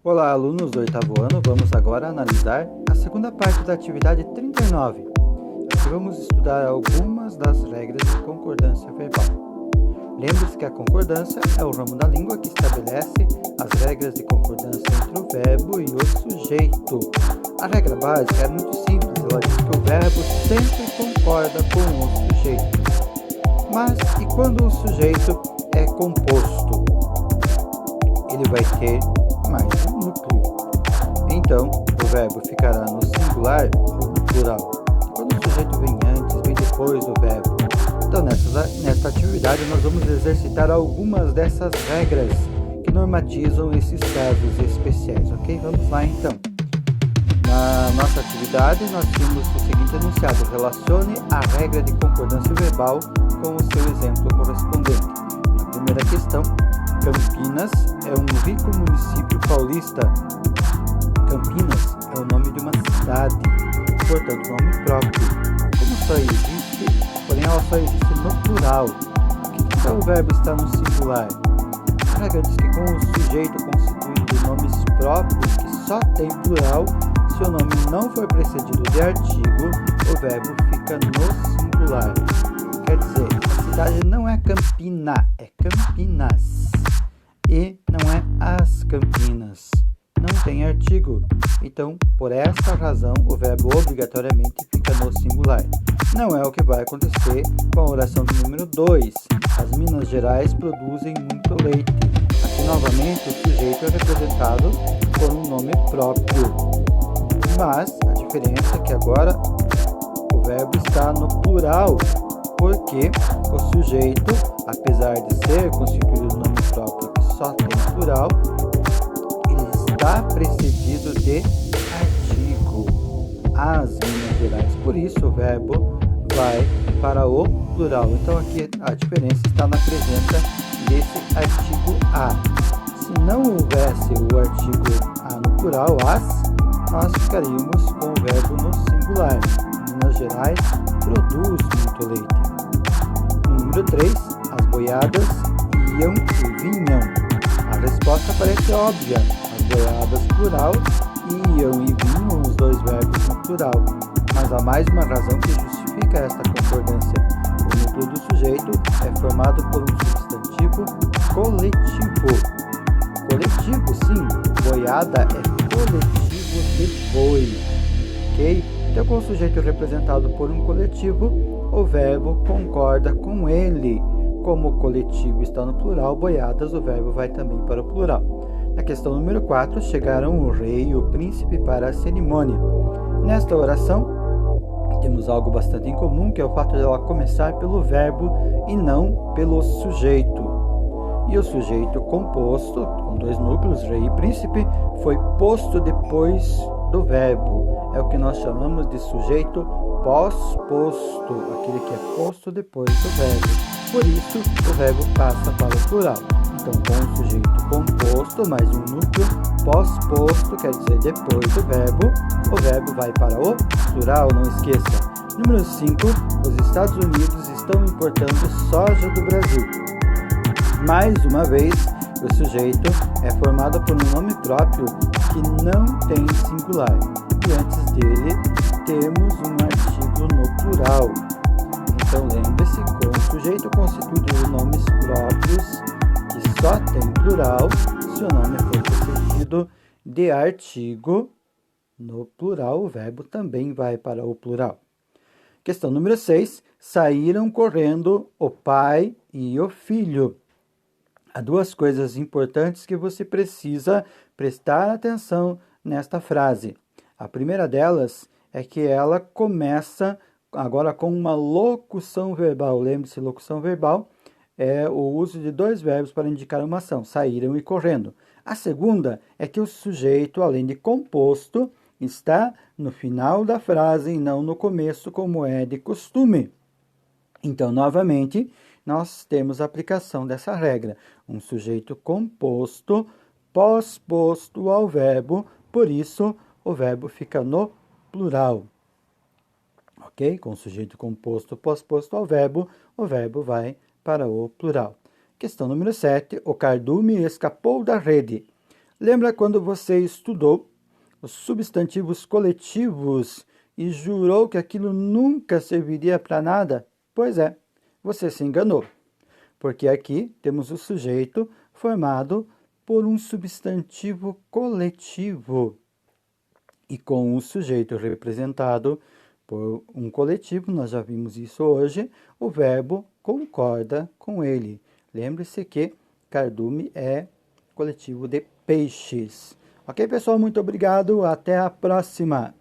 Olá, alunos do oitavo ano, vamos agora analisar a segunda parte da atividade 39. Aqui vamos estudar algumas das regras de concordância verbal. Lembre-se que a concordância é o ramo da língua que estabelece as regras de concordância entre o verbo e o sujeito. A regra básica é muito simples, ela diz que o verbo sempre concorda com o sujeito. Mas e quando o sujeito é composto? Ele vai ter mais um núcleo. Então, o verbo ficará no singular ou no plural. Quando o sujeito vem antes, vem depois do verbo. Então, nesta atividade, nós vamos exercitar algumas dessas regras que normatizam esses casos especiais, ok? Vamos lá, então. Na nossa atividade, nós tínhamos o seguinte enunciado: relacione a regra de concordância verbal com o seu exemplo correspondente. Na primeira questão, Campinas é um rico município paulista. Campinas é o nome de uma cidade, portanto, nome próprio. Como só existe, porém ela só existe no plural. Por que então o verbo está no singular? A regra diz que com o sujeito constituído de nomes próprios que só tem plural, se o nome não for precedido de artigo, o verbo fica no singular. Quer dizer, a cidade não é Campina, é Campinas. E não é as Campinas. Não tem artigo. Então, por esta razão, o verbo obrigatoriamente fica no singular. Não é o que vai acontecer com a oração do número 2. As Minas Gerais produzem muito leite. Aqui, novamente, o sujeito é representado por um nome próprio. Mas a diferença é que agora o verbo está no plural, porque o sujeito, apesar de ser constituído de nome próprio que só tem plural, ele está precedido de artigo, as Minas Gerais. Por isso o verbo vai para o plural. Então aqui a diferença está na presença desse artigo a. Se não houvesse o artigo a no plural, as, nós ficaríamos com o verbo no singular. Minas Gerais produz muito leite. No número 3, as boiadas iam e vinham. A resposta parece óbvia. As boiadas plural, iam e vinham, os dois verbos no plural. Mas há mais uma razão que justifica esta concordância. O núcleo do sujeito é formado por um substantivo coletivo. Coletivo, sim. Boiada é coletivo de boi. Ok? Então, com o sujeito representado por um coletivo, o verbo concorda com ele. Como o coletivo está no plural, boiadas, o verbo vai também para o plural. Na questão número 4, chegaram o rei e o príncipe para a cerimônia. Nesta oração, temos algo bastante em comum, que é o fato de ela começar pelo verbo e não pelo sujeito. E o sujeito composto, com dois núcleos, rei e príncipe, foi posto depois do verbo. É o que nós chamamos de sujeito pós-posto, aquele que é posto depois do verbo. Por isso, o verbo passa para o plural. Então, com o sujeito composto, mais um núcleo, pós-posto, quer dizer depois do verbo, o verbo vai para o plural, não esqueça. Número 5, os Estados Unidos estão importando soja do Brasil. Mais uma vez, o sujeito é formado por um nome próprio que não tem singular. E antes dele, temos um artigo no plural. Então, lembre-se, com o sujeito constituído de nomes próprios que só tem plural, se o nome for precedido de artigo no plural, o verbo também vai para o plural. Questão número 6. Saíram correndo o pai e o filho. Há duas coisas importantes que você precisa prestar atenção nesta frase. A primeira delas é que ela começa agora com uma locução verbal. Lembre-se, locução verbal é o uso de dois verbos para indicar uma ação, saíram e correndo. A segunda é que o sujeito, além de composto, está no final da frase e não no começo, como é de costume. Então, novamente, nós temos a aplicação dessa regra. Um sujeito composto, pós-posto ao verbo, por isso o verbo fica no plural. Ok? Com o sujeito composto, pós-posto ao verbo, o verbo vai para o plural. Questão número 7. O cardume escapou da rede. Lembra quando você estudou os substantivos coletivos e jurou que aquilo nunca serviria para nada? Pois é, você se enganou, porque aqui temos o sujeito formado por um substantivo coletivo e com o sujeito representado por um coletivo, nós já vimos isso hoje, o verbo concorda com ele. Lembre-se que cardume é coletivo de peixes. Ok, pessoal? Muito obrigado. Até a próxima.